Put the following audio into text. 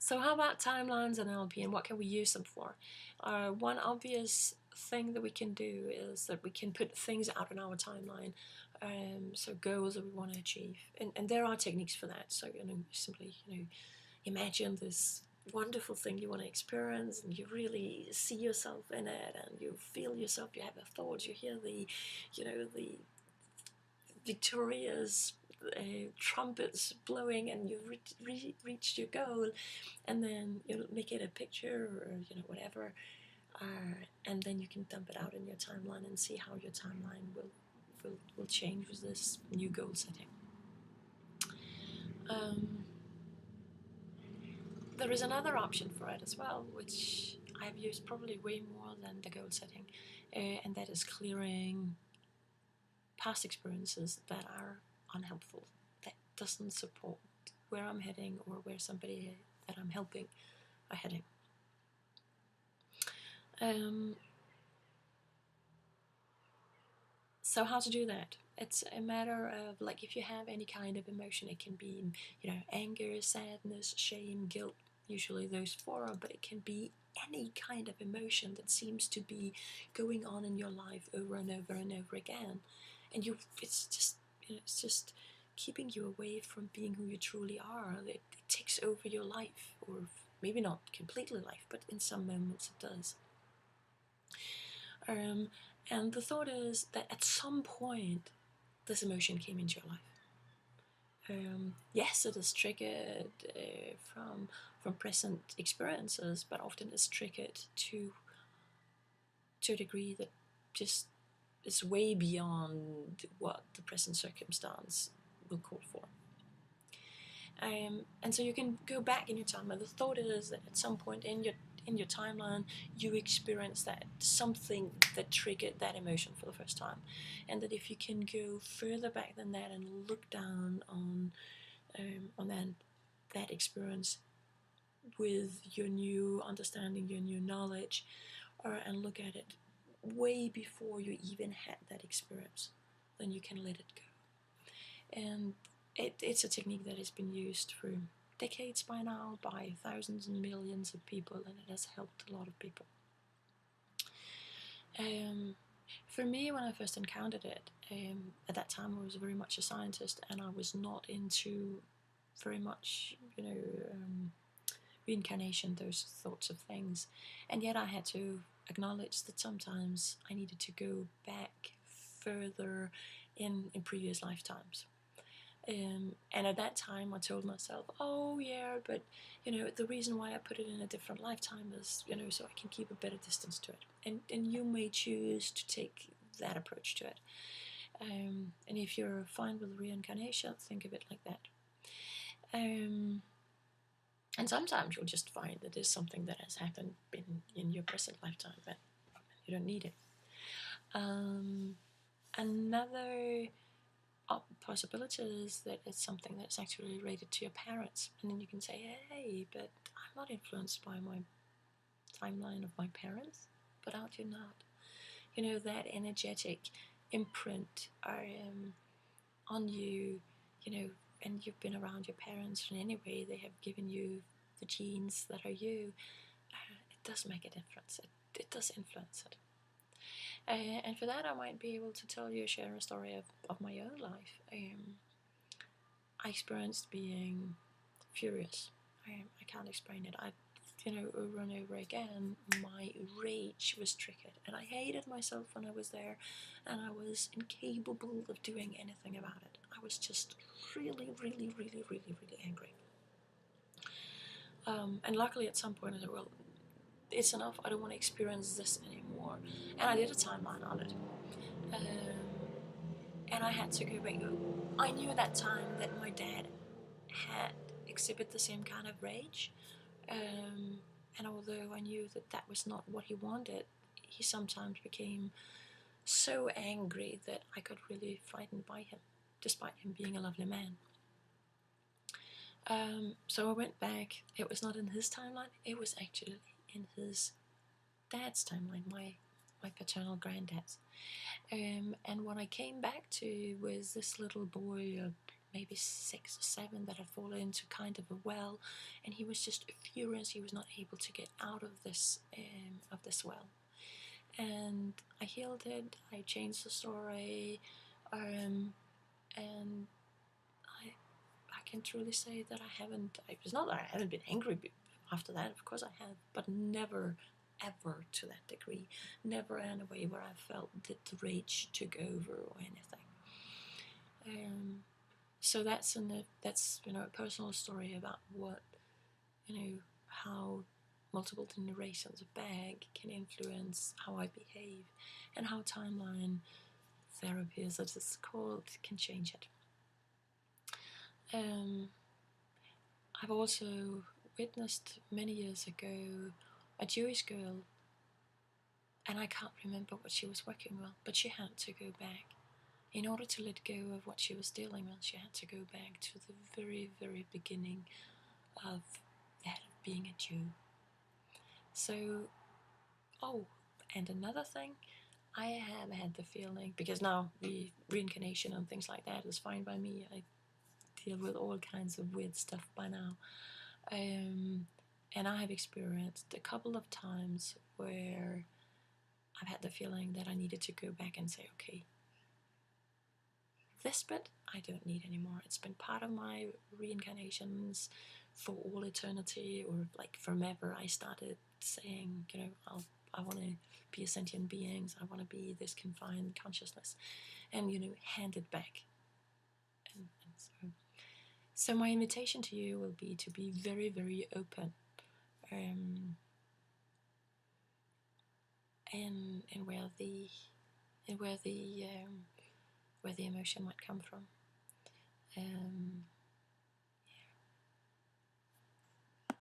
So how about timelines and NLP, and what can we use them for? One obvious thing that we can do is that we can put things out on our timeline, so goals that we want to achieve, and there are techniques for that. So simply imagine this wonderful thing you want to experience, and you really see yourself in it, and you feel yourself. You have a thought. You hear the victorious trumpets blowing, and you've reached your goal, and then you make it a picture or whatever, and then you can dump it out in your timeline and see how your timeline will change with this new goal setting. There is another option for it as well, which I've used probably way more than the goal setting, and that is clearing past experiences that are unhelpful, that doesn't support where I'm heading or where somebody that I'm helping are heading. So how to do that? It's a matter of, like, if you have any kind of emotion, it can be anger, sadness, shame, guilt, usually those four, but it can be any kind of emotion that seems to be going on in your life over and over and over again, and it's just keeping you away from being who you truly are. It takes over your life, or maybe not completely life, but in some moments it does. And the thought is that at some point this emotion came into your life. Yes, it is triggered from present experiences, but often it's triggered to a degree that just is way beyond what the present circumstance will call for. And so you can go back in your timeline. The thought is that at some point in your timeline, you experience that something that triggered that emotion for the first time, and that if you can go further back than that and look down on that experience with your new understanding, your new knowledge, and look at it way before you even had that experience, then you can let it go. And it's a technique that has been used for decades by now by thousands and millions of people, and it has helped a lot of people. For me, when I first encountered it, at that time I was very much a scientist, and I was not into very much reincarnation, those sorts of things, and yet I had to acknowledge that sometimes I needed to go back further in previous lifetimes. And at that time I told myself, oh yeah, but the reason why I put it in a different lifetime is so I can keep a better distance to it, and you may choose to take that approach to it, and if you're fine with reincarnation, think of it like that. And sometimes you'll just find that there's something that has happened in your present lifetime that you don't need it. Another possibility is that it's something that's actually related to your parents, and then you can say, hey, but I'm not influenced by my timeline of my parents. But aren't you not? That energetic imprint on you, and you've been around your parents, and anyway they have given you the genes that are you. It does make a difference. It does influence it. And for that I might be able to share a story of my own life. I experienced being furious. I can't explain it. Over and over again, my rage was triggered, and I hated myself when I was there, and I was incapable of doing anything about it. I was just really, really, really, really, really angry. And luckily at some point I said, well, it's enough, I don't want to experience this anymore. And I did a timeline on it. And I had to go back. I knew at that time that my dad had exhibited the same kind of rage. And although I knew that that was not what he wanted, he sometimes became so angry that I got really frightened by him, despite him being a lovely man. So I went back. It was not in his timeline, it was actually in his dad's timeline, my paternal granddad's. And what I came back to was this little boy, maybe 6 or 7 that had fallen into kind of a well, and he was just furious he was not able to get out of this well. And I healed it. I changed the story, and I can truly say that I haven't. It's not that I haven't been angry after that. Of course I have, but never ever to that degree. Never in a way where I felt the rage took over or anything. So that's a personal story about what, how multiple generations back can influence how I behave, and how timeline therapy, as it is called, can change it. I've also witnessed many years ago a Jewish girl, and I can't remember what she was working with, but she had to go back. In order to let go of what she was dealing with, she had to go back to the very, very beginning of that of being a Jew. So, and another thing, I have had the feeling, because now the reincarnation and things like that is fine by me. I deal with all kinds of weird stuff by now. And I have experienced a couple of times where I've had the feeling that I needed to go back and say, okay, this bit I don't need anymore. It's been part of my reincarnations for all eternity, or like forever. I started saying, I want to be a sentient being. I want to be this confined consciousness, and hand it back. And so my invitation to you will be to be very, very open, and where the emotion might come from.